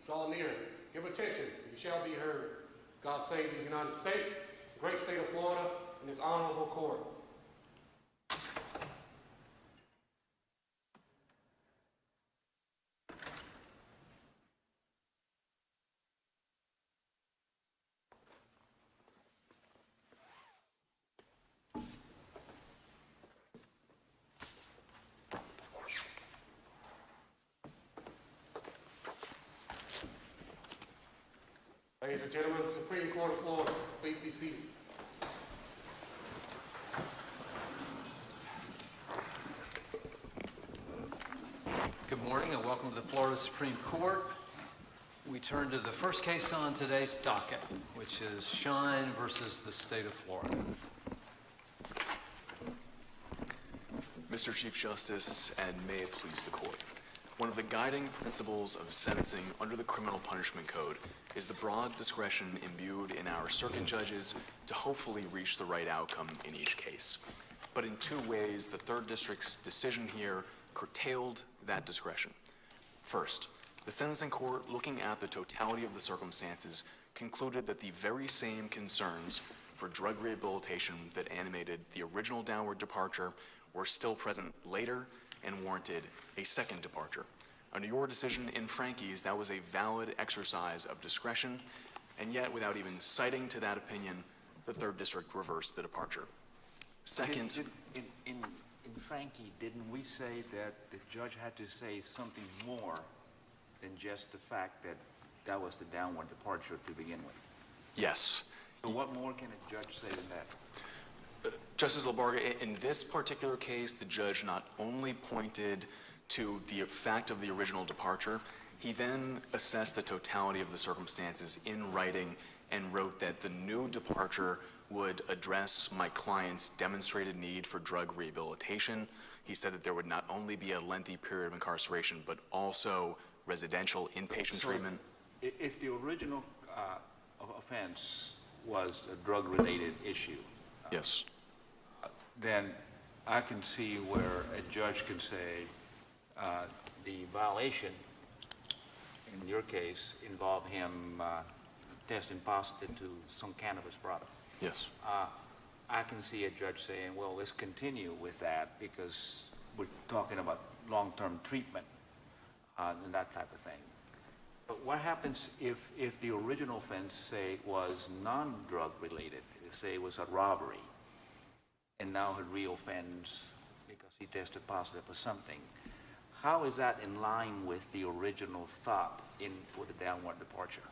draw near, give attention, you shall be heard. God save these United States, the great state of Florida, and this honorable court. Ladies and gentlemen, the Supreme Court of Florida, please be seated. Good morning and welcome to the Florida Supreme Court. We turn to the first case on today's docket, which is Shine versus the state of Florida. Mr. Chief Justice, and may it please the court. One of the guiding principles of sentencing under the Criminal Punishment Code is the broad discretion imbued in our circuit judges to hopefully reach the right outcome in each case. But in two ways, the Third District's decision here curtailed that discretion. First, the sentencing court, looking at the totality of the circumstances, concluded that the very same concerns for drug rehabilitation that animated the original downward departure were still present later and warranted a second departure. Under your decision in Frankie's, that was a valid exercise of discretion, and yet without even citing to that opinion, the Third District reversed the departure. Second, in Frankie, didn't we say that the judge had to say something more than just the fact that that was the downward departure to begin with? Yes. So what more can a judge say than that? Justice Labarga, in this particular case, the judge not only pointed to the fact of the original departure, he then assessed the totality of the circumstances in writing and wrote that the new departure would address my client's demonstrated need for drug rehabilitation. He said that there would not only be a lengthy period of incarceration, but also residential inpatient treatment. If the original offense was a drug-related issue, yes, then I can see where a judge can say the violation, in your case, involved him testing positive to some cannabis product. Yes. I can see a judge saying, well, let's continue with that because we're talking about long-term treatment and that type of thing. But what happens if the original offense, say, was non-drug related, say it was a robbery, and now he reoffends because he tested positive for something? How is that in line with the original thought for the downward departure?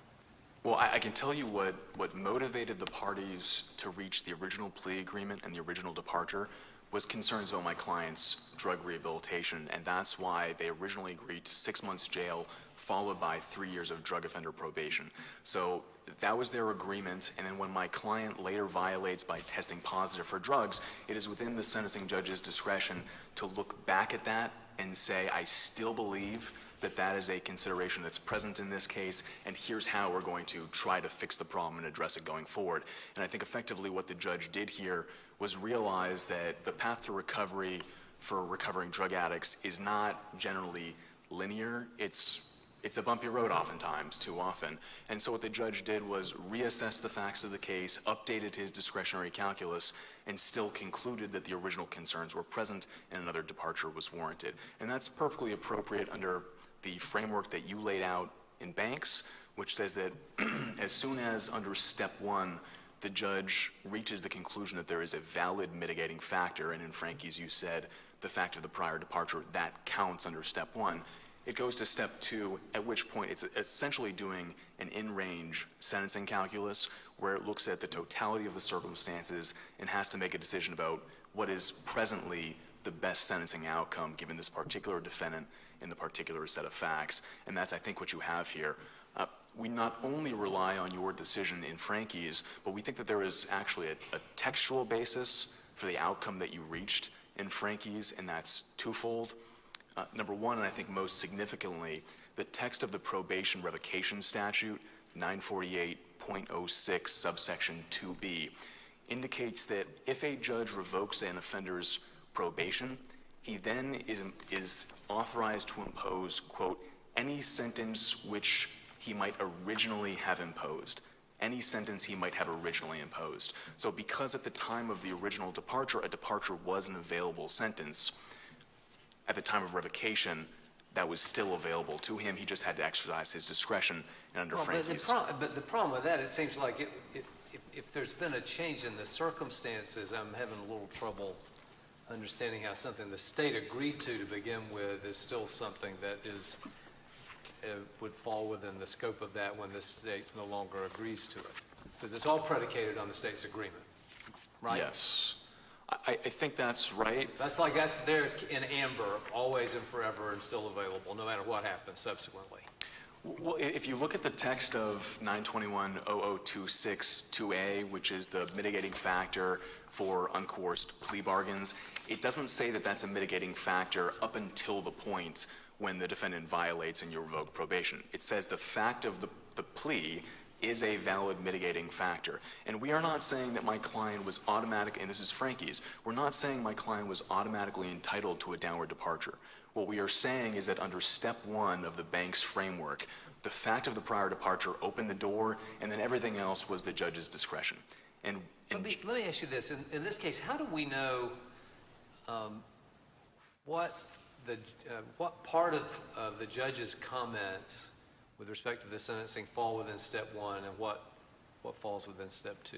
Well, I can tell you what motivated the parties to reach the original plea agreement and the original departure was concerns about my client's drug rehabilitation, and that's why they originally agreed to 6 months jail followed by 3 years of drug offender probation. So that was their agreement, and then when my client later violates by testing positive for drugs, it is within the sentencing judge's discretion to look back at that and say, I still believe that that is a consideration that's present in this case, and here's how we're going to try to fix the problem and address it going forward. And I think effectively what the judge did here was realize that the path to recovery for recovering drug addicts is not generally linear. It's a bumpy road oftentimes, too often. And so what the judge did was reassess the facts of the case, updated his discretionary calculus, and still concluded that the original concerns were present and another departure was warranted. And that's perfectly appropriate under the framework that you laid out in Banks, which says that as soon as under step one, the judge reaches the conclusion that there is a valid mitigating factor, and in Frankie's you said the fact of the prior departure, that counts under step one. It goes to step two, at which point it's essentially doing an in-range sentencing calculus where it looks at the totality of the circumstances and has to make a decision about what is presently the best sentencing outcome given this particular defendant in the particular set of facts. And that's, I think, what you have here. We not only rely on your decision in Frankie's, but we think that there is actually a textual basis for the outcome that you reached in Frankie's, and that's twofold. Number one, and I think most significantly, the text of the probation revocation statute, 948.06 subsection 2b, indicates that if a judge revokes an offender's probation, he then is authorized to impose, quote, any sentence which he might originally have imposed, any sentence he might have originally imposed. So because at the time of the original departure, a departure was an available sentence, at the time of revocation, that was still available to him. He just had to exercise his discretion. And under Frankie's... But the problem with that, it seems like if there's been a change in the circumstances, I'm having a little trouble understanding how something the state agreed to begin with is still something that is would fall within the scope of that when the state no longer agrees to it. Because it's all predicated on the state's agreement, right? Yes. I think that's right. That's there in amber, always and forever, and still available, no matter what happens subsequently. Well, if you look at the text of 921-0026-2A, which is the mitigating factor for uncoerced plea bargains, it doesn't say that that's a mitigating factor up until the point when the defendant violates and you revoke probation. It says the fact of the plea is a valid mitigating factor. And we are not saying that my client was automatic, and this is Frankie's, we're not saying my client was automatically entitled to a downward departure. What we are saying is that under step 1 of the bank's framework, the fact of the prior departure opened the door, and then everything else was the judge's discretion. Let me ask you this. In this case, how do we know what part of the judge's comments with respect to the sentencing fall within step 1 and what falls within step 2?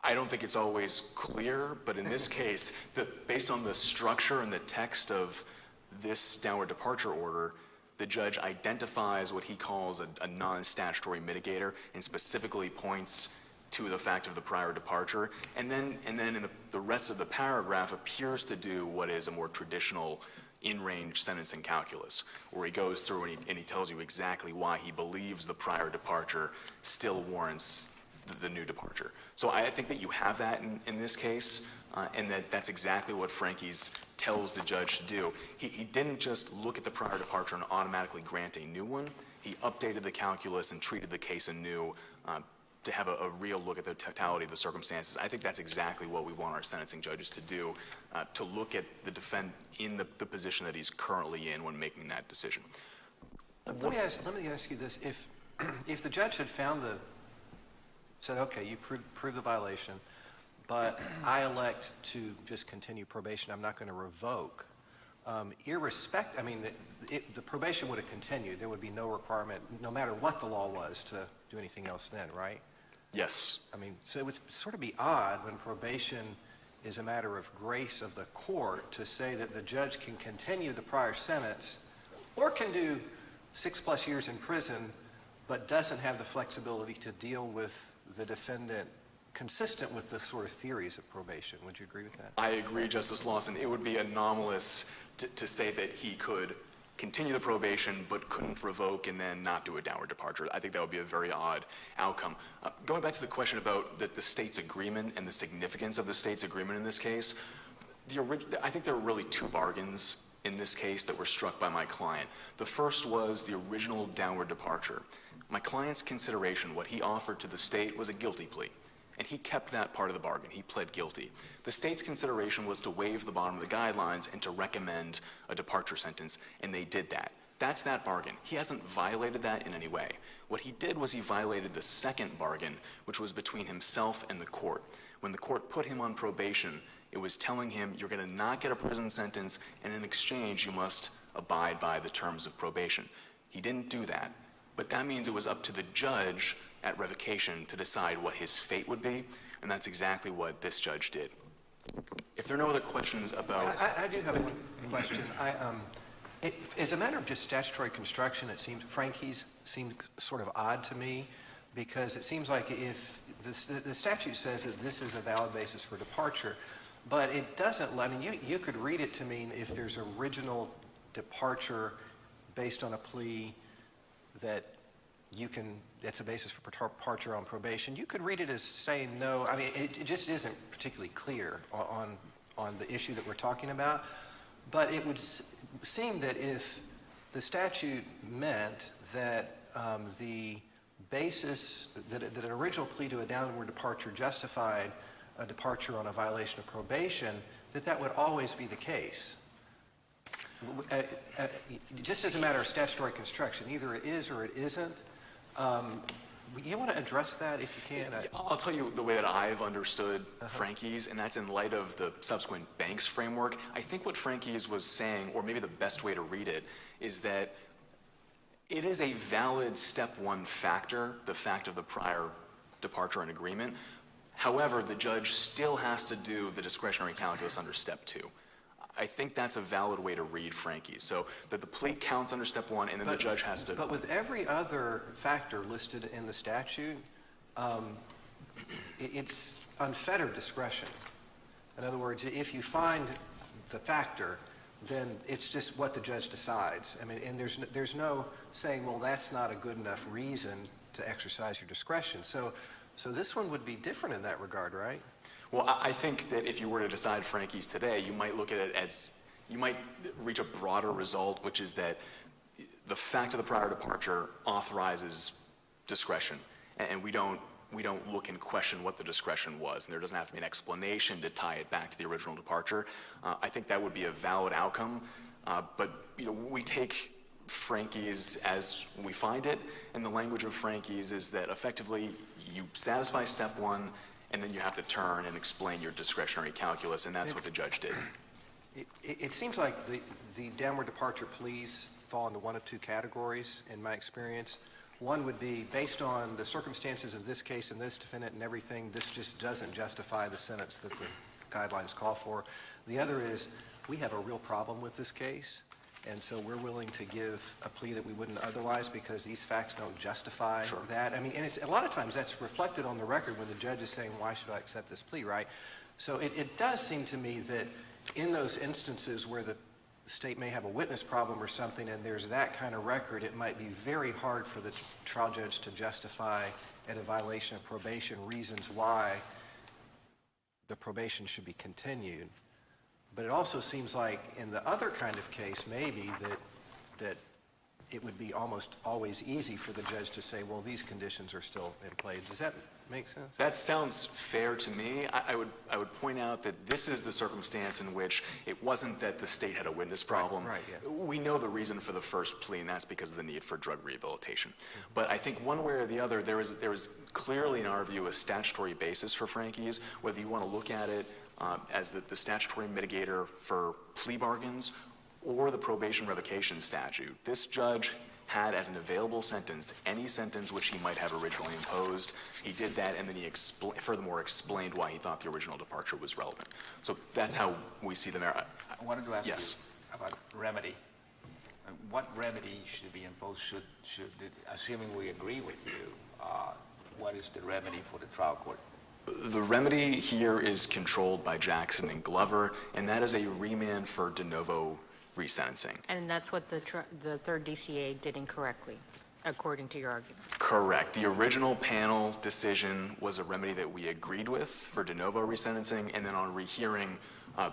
I don't think it's always clear, but in this case, based on the structure and the text of this downward departure order, the judge identifies what he calls a non-statutory mitigator and specifically points to the fact of the prior departure, and then in the rest of the paragraph appears to do what is a more traditional in-range sentencing calculus, where he goes through and he tells you exactly why he believes the prior departure still warrants the new departure. So I think that you have that in this case, and that's exactly what Frankie's tells the judge to do. He didn't just look at the prior departure and automatically grant a new one. He updated the calculus and treated the case anew to have a real look at the totality of the circumstances. I think that's exactly what we want our sentencing judges to do, to look at the defendant in the position that he's currently in when making that decision. Let me ask you this. If the judge had said, okay, you proved the violation, but I elect to just continue probation, I'm not going to revoke, the probation would have continued. There would be no requirement, no matter what the law was, to do anything else then, right? Yes. So it would sort of be odd when probation is a matter of grace of the court to say that the judge can continue the prior sentence or can do 6+ years in prison, but doesn't have the flexibility to deal with the defendant consistent with the sort of theories of probation. Would you agree with that? I agree, Justice Lawson. It would be anomalous to say that he could continue the probation but couldn't revoke and then not do a downward departure. I think that would be a very odd outcome. Going back to the question about the state's agreement and the significance of the state's agreement in this case, I think there were really 2 bargains in this case that were struck by my client. The first was the original downward departure. My client's consideration, what he offered to the state, was a guilty plea. And he kept that part of the bargain. He pled guilty. The state's consideration was to waive the bottom of the guidelines and to recommend a departure sentence, and they did that. That's that bargain. He hasn't violated that in any way. What he did was he violated the second bargain, which was between himself and the court. When the court put him on probation, it was telling him, you're going to not get a prison sentence, and in exchange, you must abide by the terms of probation. He didn't do that. But that means it was up to the judge at revocation to decide what his fate would be, and that's exactly what this judge did. If there are no other questions about... I do have one question. As a matter of just statutory construction, it seems Frankie's seemed sort of odd to me, because it seems like if the statute says that this is a valid basis for departure, but it doesn't, you could read it to mean if there's original departure based on a plea that it's a basis for departure on probation. You could read it as saying no. It just isn't particularly clear on the issue that we're talking about. But it would seem that if the statute meant that the basis, that an original plea to a downward departure justified a departure on a violation of probation, that would always be the case. Just as a matter of statutory construction, either it is or it isn't. You want to address that if you can? I'll tell you the way that I've understood Frankie's, and that's in light of the subsequent Banks framework. I think what Frankie's was saying, or maybe the best way to read it, is that it is a valid step one factor, the fact of the prior departure and agreement. However, the judge still has to do the discretionary calculus under step two. I think that's a valid way to read Frankie's. So that the plea counts under step one, and then the judge has to. But with every other factor listed in the statute, it's unfettered discretion. In other words, if you find the factor, then it's just what the judge decides. I mean, and there's no saying, well, that's not a good enough reason to exercise your discretion. So this one would be different in that regard, right? Well, I think that if you were to decide Frankie's today, you might look at it as, you might reach a broader result, which is that the fact of the prior departure authorizes discretion, and we don't look and question what the discretion was, and there doesn't have to be an explanation to tie it back to the original departure. I think that would be a valid outcome, but we take Frankie's as we find it, and the language of Frankie's is that effectively you satisfy step one, and then you have to turn and explain your discretionary calculus, and that's what the judge did. It seems like the downward departure pleas fall into one of two categories in my experience. One would be based on the circumstances of this case and this defendant and everything, this just doesn't justify the sentence that the guidelines call for. The other is we have a real problem with this case, and so we're willing to give a plea that we wouldn't otherwise because these facts don't justify that. I mean, and a lot of times that's reflected on the record when the judge is saying, why should I accept this plea, right? So it does seem to me that in those instances where the state may have a witness problem or something and there's that kind of record, it might be very hard for the trial judge to justify at a violation of probation reasons why the probation should be continued. But it also seems like in the other kind of case, maybe that it would be almost always easy for the judge to say, well, these conditions are still in play. Does that make sense? That sounds fair to me. I would point out that this is the circumstance in which it wasn't that the state had a witness problem. Right, yeah. We know the reason for the first plea, and that's because of the need for drug rehabilitation. But I think one way or the other, there is clearly, in our view, a statutory basis for Frankie's, whether you want to look at it as the statutory mitigator for plea bargains or the probation revocation statute. This judge had as an available sentence any sentence which he might have originally imposed. He did that, and then he furthermore explained why he thought the original departure was relevant. So that's how we see the merit. I wanted to ask you Yes. about remedy. What remedy should be imposed? Assuming we agree with you, what is the remedy for the trial court? The remedy here is controlled by Jackson and Glover, and that is a remand for de novo resentencing. And that's what the Third DCA did incorrectly, according to your argument. Correct. The original panel decision was a remedy that we agreed with for de novo resentencing, and then on rehearing,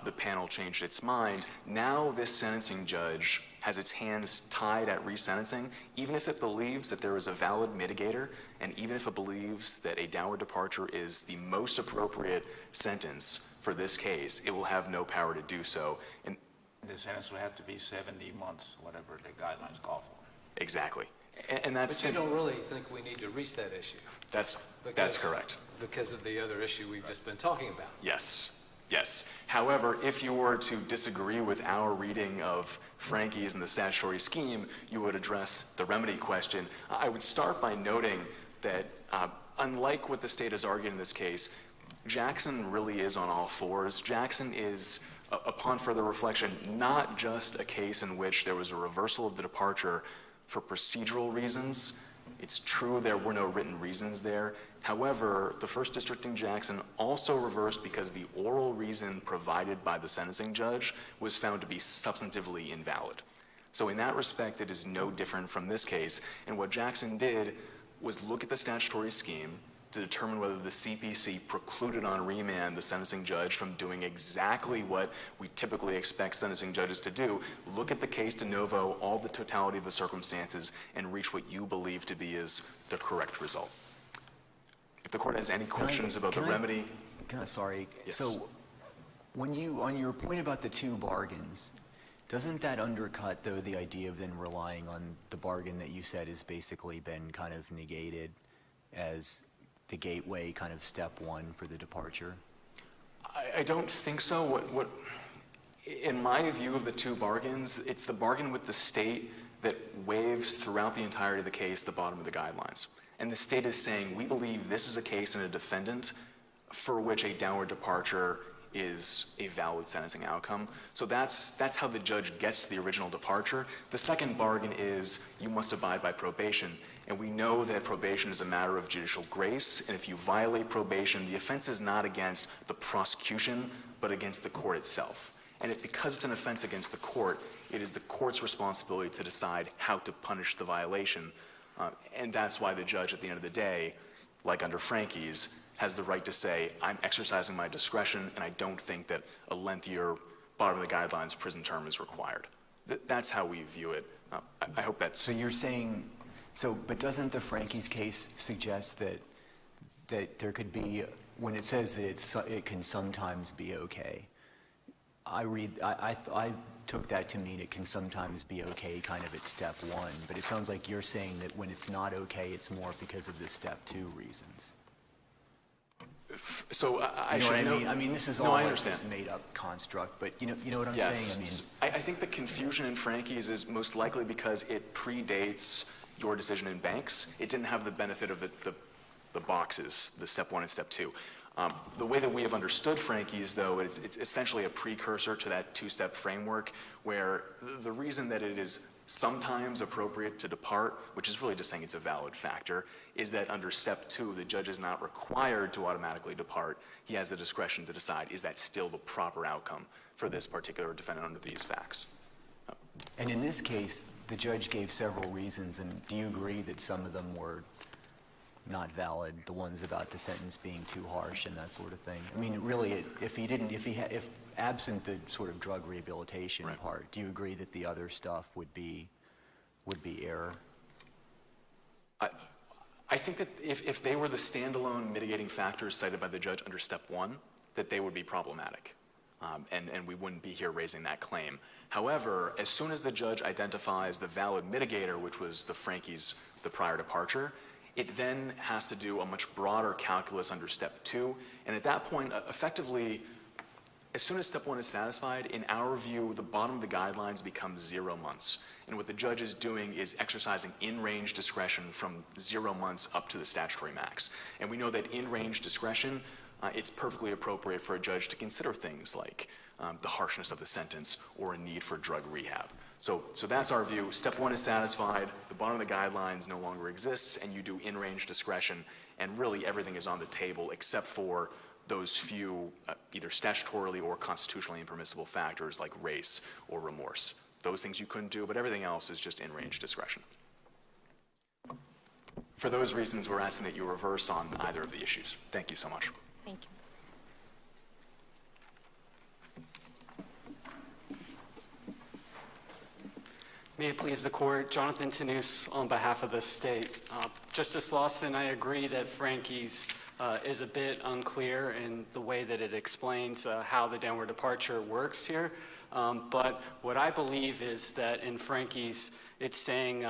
the panel changed its mind. Now this sentencing judge has its hands tied at resentencing, even if it believes that there is a valid mitigator, and even if it believes that a downward departure is the most appropriate sentence for this case, it will have no power to do so. And The sentence will have to be 70 months, whatever the guidelines call for. exactly. And that's But you don't really think we need to reach that issue? That's correct. Because of the other issue we've just been talking about. Yes. Yes. However, if you were to disagree with our reading of Frankie's and the statutory scheme, you would address the remedy question. I would start by noting that unlike what the state has argued in this case, Jackson really is on all fours. Jackson is, upon further reflection, not just a case in which there was a reversal of the departure for procedural reasons. It's true there were no written reasons there. However, the First District in Jackson also reversed because the oral reason provided by the sentencing judge was found to be substantively invalid. So in that respect, it is no different from this case. And what Jackson did was look at the statutory scheme to determine whether the CPC precluded on remand the sentencing judge from doing exactly what we typically expect sentencing judges to do: look at the case de novo, all the totality of the circumstances, and reach what you believe to be is the correct result. If the court has any questions about the remedy. Sorry. Yes. So when on your point about the two bargains, Doesn't that undercut, though, the idea of then relying on the bargain that you said has basically been kind of negated as the gateway kind of step one for the departure? I don't think so. In my view of the two bargains, it's the bargain with the state that waives throughout the entirety of the case the bottom of the guidelines. And the state is saying, we believe this is a case in a defendant for which a downward departure is a valid sentencing outcome. So that's how the judge gets to the original departure. The second bargain is you must abide by probation. And we know that probation is a matter of judicial grace, and if you violate probation, the offense is not against the prosecution, but against the court itself. And because it's an offense against the court, it is the court's responsibility to decide how to punish the violation. And that's why the judge, at the end of the day, like under Frankie's, has the right to say, I'm exercising my discretion, and I don't think that a lengthier bottom of the guidelines prison term is required. That's how we view it. I hope that's... So you're saying, but doesn't the Frankie's case suggest that there could be, when it says that it can sometimes be okay, I took that to mean it can sometimes be okay kind of at step one, but it sounds like you're saying that when it's not okay, it's more because of the step two reasons. So I you know should what I know. mean? I mean, this is No, all I like understand. this made-up construct, but you know what I'm Yes. saying? I mean, I think the confusion in Frankie's is most likely because it predates your decision in Banks. It didn't have the benefit of the boxes, the step one and step two. The way that we have understood Frankie's, though, it's essentially a precursor to that two-step framework where the reason that it is sometimes appropriate to depart, which is really just saying it's a valid factor, is that under step two, the judge is not required to automatically depart. He has the discretion to decide, is that still the proper outcome for this particular defendant under these facts? and in this case, the judge gave several reasons, and do you agree that some of them were not valid, the ones about the sentence being too harsh and that sort of thing? I mean, really, if absent the sort of drug rehabilitation Right. part, do you agree that the other stuff would be error? I think that if they were the standalone mitigating factors cited by the judge under step one, that they would be problematic. And we wouldn't be here raising that claim. However, as soon as the judge identifies the valid mitigator, which was the prior departure, it then has to do a much broader calculus under step two. And at that point, effectively, as soon as step one is satisfied, in our view, the bottom of the guidelines becomes 0 months. And what the judge is doing is exercising in-range discretion from 0 months up to the statutory max. And we know that in-range discretion, it's perfectly appropriate for a judge to consider things like the harshness of the sentence or a need for drug rehab. So that's our view. Step one is satisfied, the bottom of the guidelines no longer exists, and you do in-range discretion, and really everything is on the table except for those few either statutorily or constitutionally impermissible factors like race or remorse. Those things you couldn't do, but everything else is just in-range discretion. For those reasons, we're asking that you reverse on either of the issues. Thank you so much. Thank you. May it please the court, Jonathan Tanous on behalf of the state. Justice Lawson, I agree that Frankie's is a bit unclear in the way that it explains how the downward departure works here. But what I believe is that in Frankie's, it's saying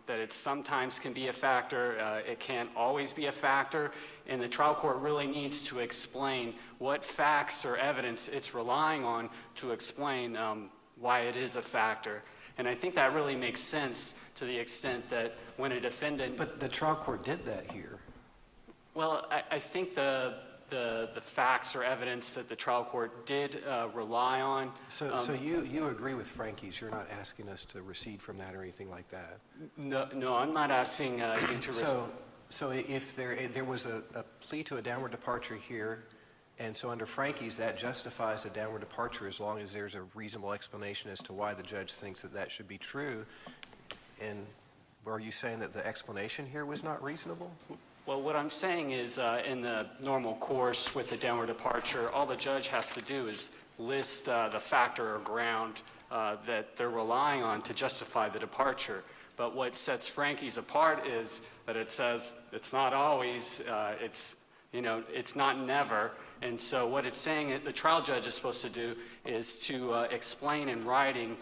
that it sometimes can be a factor, it can't always be a factor, and the trial court really needs to explain what facts or evidence it's relying on to explain why it is a factor. And I think that really makes sense to the extent that when a defendant... But the trial court did that here. Well, I think the facts or evidence that the trial court did rely on... So you agree with Frankie's. You're not asking us to recede from that or anything like that? No, I'm not asking you to... So if there was a plea to a downward departure here, and so under Frankie's, that justifies a downward departure as long as there's a reasonable explanation as to why the judge thinks that that should be true. And are you saying that the explanation here was not reasonable? Well, what I'm saying is in the normal course with the downward departure, all the judge has to do is list the factor or ground that they're relying on to justify the departure. But what sets Frankie's apart is that it says it's not always, it's not never. And so what it's saying that the trial judge is supposed to do is to explain in writing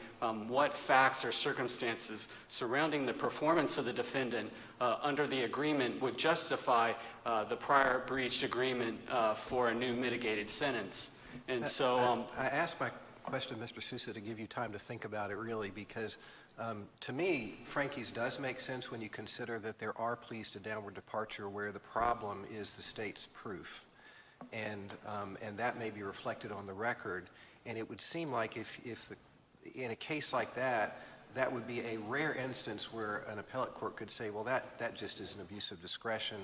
what facts or circumstances surrounding the performance of the defendant under the agreement would justify the prior breached agreement for a new mitigated sentence. And so I asked my question, Mr. Sousa, to give you time to think about it really, because to me, Frankie's does make sense when you consider that there are pleas to downward departure where the problem is the state's proof. And that may be reflected on the record. And it would seem like in a case like that, that would be a rare instance where an appellate court could say, well, that just is an abuse of discretion.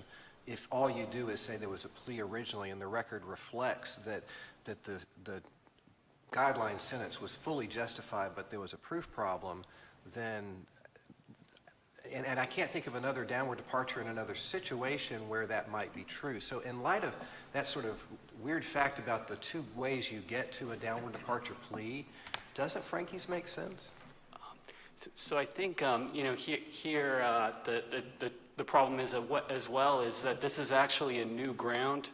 If all you do is say there was a plea originally and the record reflects that the guideline sentence was fully justified but there was a proof problem, then, and I can't think of another downward departure in another situation where that might be true. So in light of that sort of weird fact about the two ways you get to a downward departure plea, doesn't Frankie's make sense? So I think, you know, here the problem is as well is that this is actually a new ground.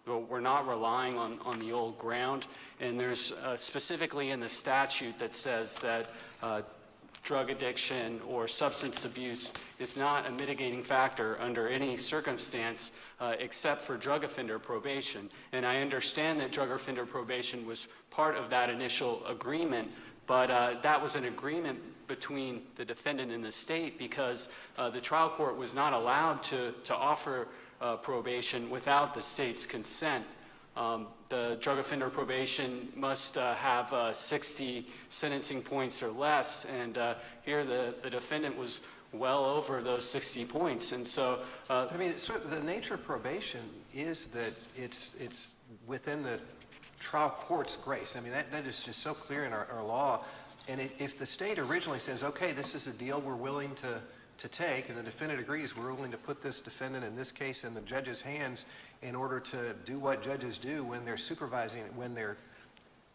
We're not relying on the old ground. And there's specifically in the statute that says that drug addiction or substance abuse is not a mitigating factor under any circumstance except for drug offender probation. And I understand that drug offender probation was part of that initial agreement, but that was an agreement between the defendant and the state because the trial court was not allowed to offer probation without the state's consent. The drug offender probation must have 60 sentencing points or less, and here the defendant was well over those 60 points. And so, I mean, the nature of probation is that it's within the trial court's grace. I mean, that is just so clear in our law. And if the state originally says, okay, this is a deal we're willing to take, and the defendant agrees, we're willing to put this defendant in this case in the judge's hands in order to do what judges do when they're supervising, when they're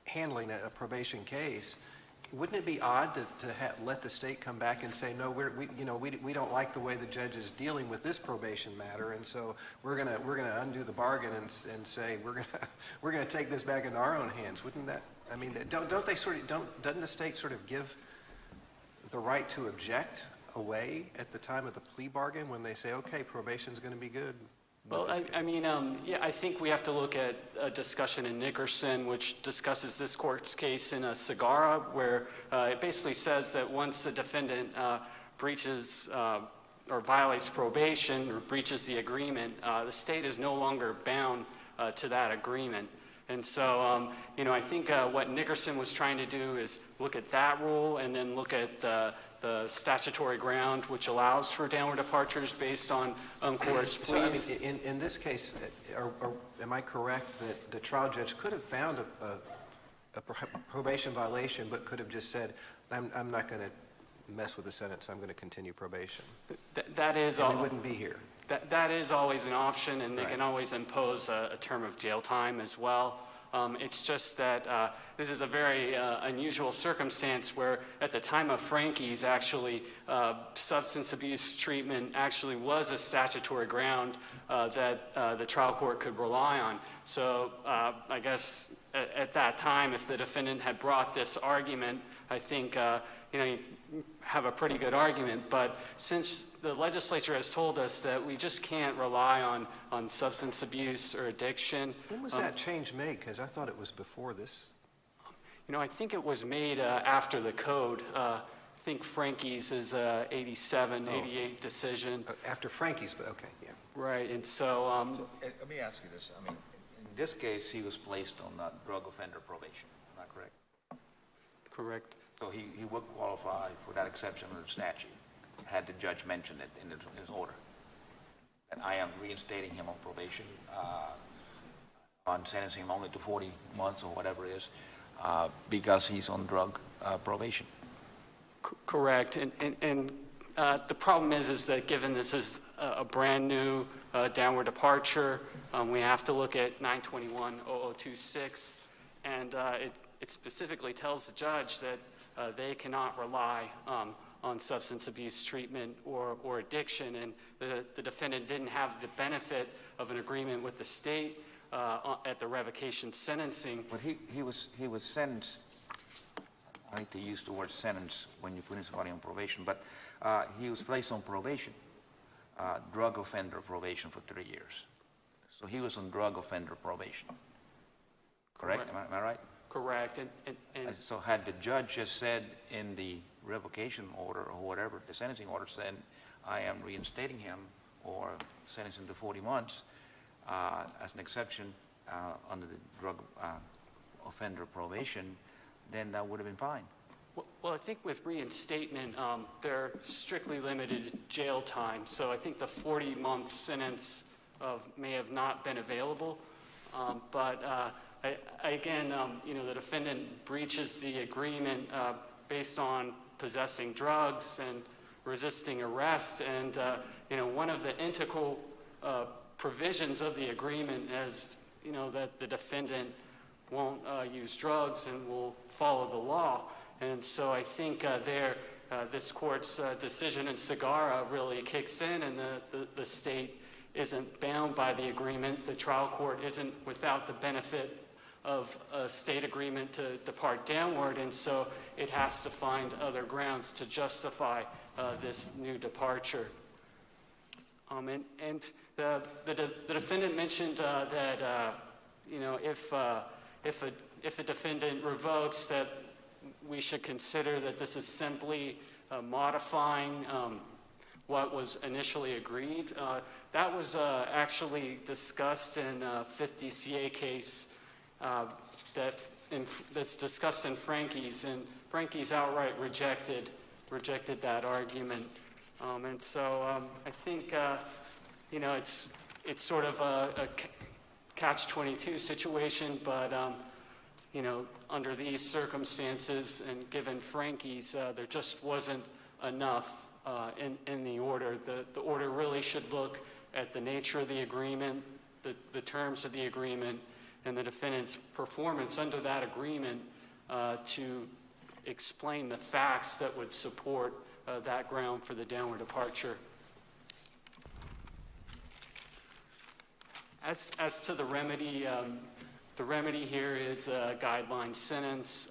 handling a probation case, wouldn't it be odd to let the state come back and say, no, we don't like the way the judge is dealing with this probation matter, and so we're gonna undo the bargain and say we're gonna take this back into our own hands? Wouldn't that? I mean, doesn't the state sort of give the right to object away at the time of the plea bargain when they say, okay, probation's going to be good? Well, I mean, yeah, I think we have to look at a discussion in Nickerson, which discusses this court's case in Segarra, where it basically says that once a defendant breaches or violates probation or breaches the agreement, the state is no longer bound to that agreement. And so, you know, I think what Nickerson was trying to do is look at that rule and then look at the statutory ground which allows for downward departures based on court's pleas. So, I mean, in this case, am I correct that the trial judge could have found a probation violation but could have just said, I'm not going to mess with the sentence, I'm going to continue probation? That is and we wouldn't be here. That is always an option, and they can always impose a term of jail time as well. It's just that this is a very unusual circumstance where at the time of Frankie's, actually, substance abuse treatment actually was a statutory ground that the trial court could rely on. So I guess at that time, if the defendant had brought this argument, I think you know, you have a pretty good argument. But since the legislature has told us that we just can't rely on substance abuse or addiction. When was that change made? Because I thought it was before this. You know, I think it was made after the code. I think Frankie's is 87, 88 decision. After Frankie's, but okay, yeah. Right, and so... let me ask you this. I mean, in this case, he was placed on drug offender probation. Am I correct? Correct. So he would qualify for that exception of the statute, had the judge mentioned it in his order. And I am reinstating him on probation, on sentencing him only to 40 months or whatever it is, because he's on drug probation. Correct. And the problem is that given this is a brand new downward departure, we have to look at 921-0026, and it specifically tells the judge that they cannot rely on substance abuse treatment or addiction, and the defendant didn't have the benefit of an agreement with the state at the revocation sentencing. But he was sentenced, I hate to use the word sentence when you put somebody on probation, but he was placed on probation, drug offender probation for 3 years. So he was on drug offender probation. Correct? Am I right? Correct. So had the judge just said in the revocation order or whatever, the sentencing order said, I am reinstating him or sentencing him to 40 months as an exception under the drug offender probation, then that would have been fine. Well, I think with reinstatement, they're strictly limited to jail time. So I think the 40-month sentence may have not been available. Again, the defendant breaches the agreement based on possessing drugs and resisting arrest. And, one of the integral provisions of the agreement is, that the defendant won't use drugs and will follow the law. And so I think this court's decision in Segarra really kicks in, and the state isn't bound by the agreement. The trial court isn't without the benefit of a state agreement to depart downward, and so it has to find other grounds to justify this new departure. And the defendant mentioned that if a defendant revokes, that we should consider that this is simply modifying what was initially agreed. That was actually discussed in a Fifth DCA case that's discussed in Frankie's, and Frankie's outright rejected that argument. And so I think it's sort of a catch-22 situation, but under these circumstances and given Frankie's, there just wasn't enough in the order. The order really should look at the nature of the agreement, the terms of the agreement, and the defendant's performance under that agreement to explain the facts that would support that ground for the downward departure. As to the remedy here is a guideline sentence.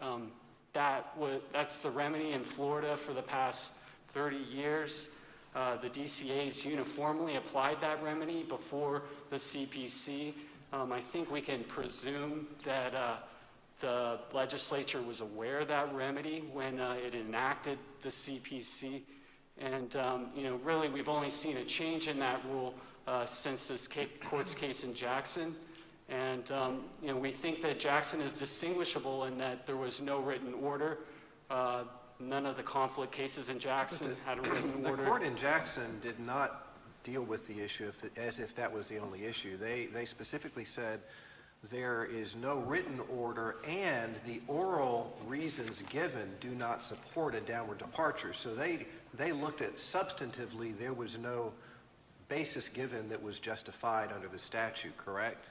That's the remedy in Florida for the past 30 years. The DCA's uniformly applied that remedy before the CPC. I think we can presume that the legislature was aware of that remedy when it enacted the CPC. And, really we've only seen a change in that rule since this court's case in Jackson. And, we think that Jackson is distinguishable in that there was no written order. None of the conflict cases in Jackson had a written order. The court in Jackson did not deal with the issue as if that was the only issue. They specifically said there is no written order and the oral reasons given do not support a downward departure. So they looked at substantively there was no basis given that was justified under the statute, correct?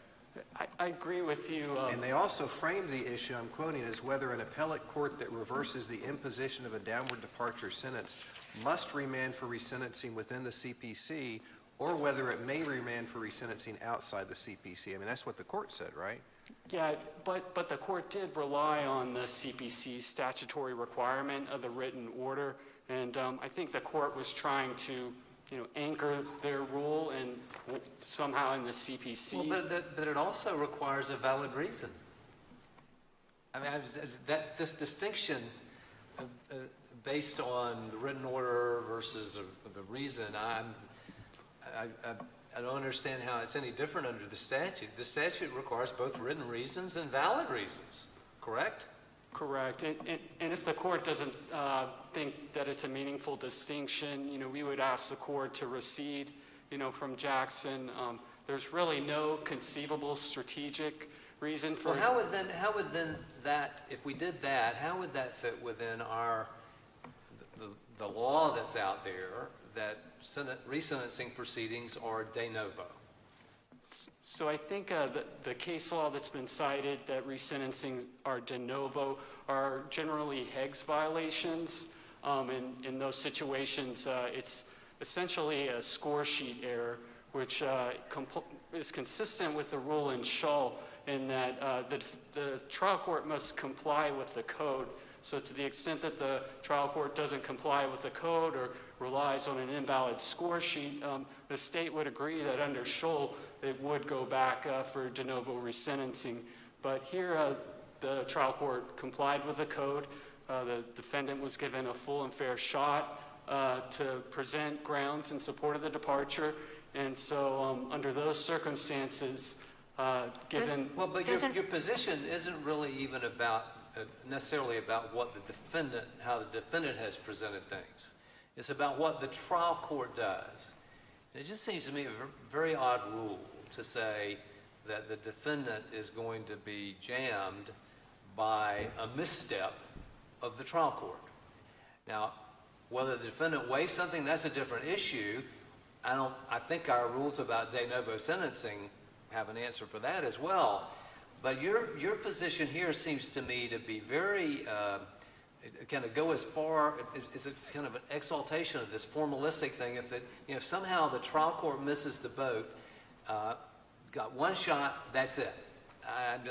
I agree with you. And they also framed the issue, I'm quoting, as whether an appellate court that reverses the imposition of a downward departure sentence must remand for resentencing within the CPC, or whether it may remand for resentencing outside the CPC. I mean, that's what the court said, right? Yeah, but the court did rely on the CPC statutory requirement of the written order, and I think the court was trying to anchor their rule and somehow in the CPC. Well, but it also requires a valid reason. I mean, this distinction based on the written order versus the reason, I don't understand how it's any different under the statute. The statute requires both written reasons and valid reasons, correct? Correct. And if the court doesn't think that it's a meaningful distinction, we would ask the court to recede, from Jackson. There's really no conceivable strategic reason for... Well, how would then that, if we did that, how would that fit within the law that's out there that resentencing proceedings are de novo? So I think the case law that's been cited that resentencing are de novo are generally Higgs violations. In those situations, it's essentially a score sheet error which is consistent with the rule in Shull in that the trial court must comply with the code. So to the extent that the trial court doesn't comply with the code or relies on an invalid score sheet, the state would agree that under Shull, it would go back for de novo resentencing. But here, the trial court complied with the code. The defendant was given a full and fair shot to present grounds in support of the departure. And so under those circumstances, given... Well, but your position isn't really even about, necessarily about what the defendant, how the defendant has presented things. It's about what the trial court does. And it just seems to me a very odd rule to say that the defendant is going to be jammed by a misstep of the trial court. Now, whether the defendant waives something, that's a different issue. I think our rules about de novo sentencing have an answer for that as well. But your position here seems to me to be very, kind of go as far, it's kind of an exaltation of this formalistic thing. If somehow the trial court misses the boat, got one shot, that's it. I'm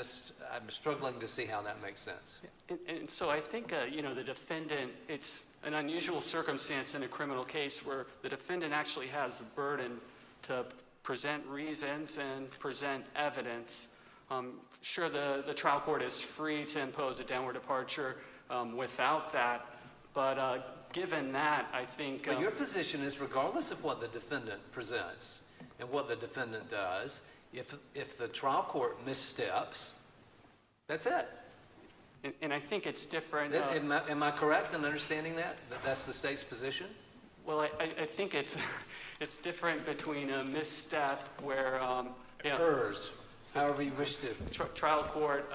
struggling to see how that makes sense. And so I think, the defendant, it's an unusual circumstance in a criminal case where the defendant actually has the burden to present reasons and present evidence. Sure, the trial court is free to impose a downward departure without that, but given that, I think... But your position is regardless of what the defendant presents and what the defendant does, if the trial court missteps, that's it. And I think it's different. Am I correct in understanding that that's the state's position? Well, I think it's different between a misstep where Errs, however you wish to. Trial court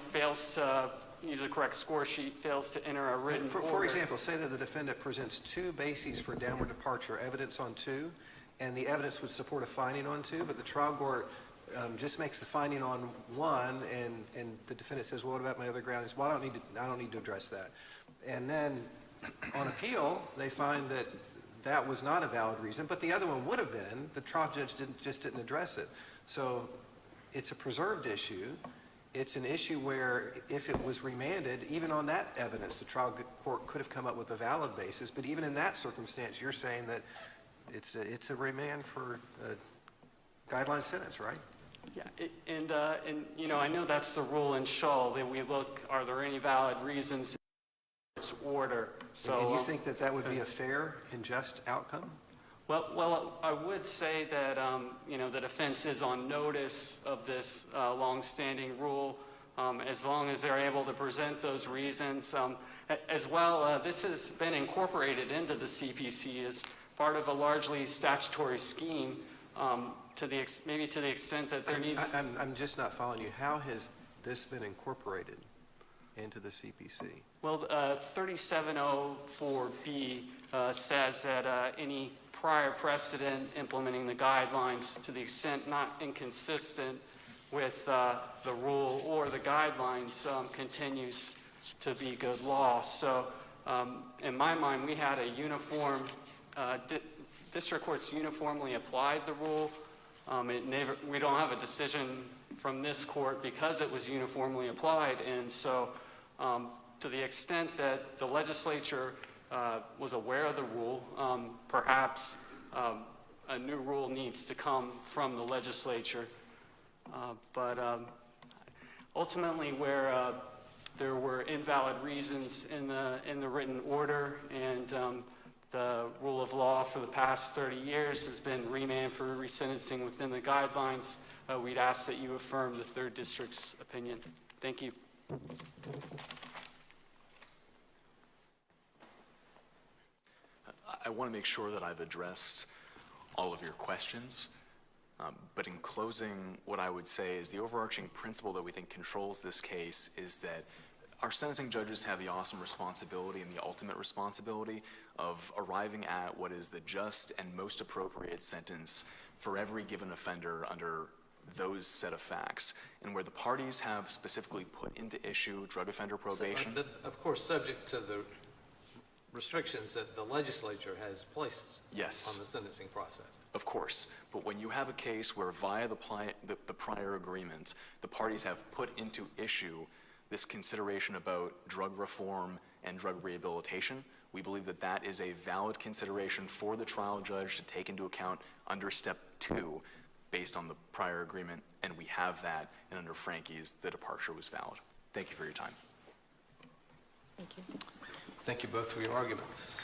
fails to use a correct score sheet, fails to enter a written order. For example, say that the defendant presents two bases for downward departure, evidence on two, and the evidence would support a finding on two, but the trial court just makes the finding on one, and the defendant says, well, what about my other grounds? Well, I don't need to address that. And then on appeal, they find that that was not a valid reason, but the other one would have been. The trial judge just didn't address it. So it's a preserved issue. It's an issue where if it was remanded, even on that evidence, the trial court could have come up with a valid basis, but even in that circumstance, you're saying that it's a remand for a guideline sentence, right? Yeah, and I know that's the rule in Shull, that we look, are there any valid reasons in this order? So, and you think that that would be a fair and just outcome? Well, I would say that, the defense is on notice of this longstanding rule, as long as they're able to present those reasons. As well, this has been incorporated into the CPC as part of a largely statutory scheme, maybe to the extent that there needs... I'm just not following you. How has this been incorporated into the CPC? Well, 3704B says that any prior precedent implementing the guidelines, to the extent not inconsistent with the rule or the guidelines, continues to be good law. So in my mind, we had a uniform... district courts uniformly applied the rule. We don't have a decision from this court because it was uniformly applied, and so to the extent that the legislature was aware of the rule, perhaps a new rule needs to come from the legislature. But ultimately, where there were invalid reasons in the written order, and the rule of law for the past 30 years has been remand for resentencing within the guidelines, we'd ask that you affirm the Third District's opinion. Thank you. I want to make sure that I've addressed all of your questions. But in closing, what I would say is the overarching principle that we think controls this case is that our sentencing judges have the awesome responsibility and the ultimate responsibility of arriving at what is the just and most appropriate sentence for every given offender under those set of facts. And where the parties have specifically put into issue drug offender probation. So, of course, subject to restrictions that the legislature has placed Yes. on the sentencing process. Of course, but when you have a case where via the prior agreement, the parties have put into issue this consideration about drug reform and drug rehabilitation, we believe that that is a valid consideration for the trial judge to take into account under Step 2 based on the prior agreement, and we have that, and under Frankie's, the departure was valid. Thank you for your time. Thank you. Thank you both for your arguments.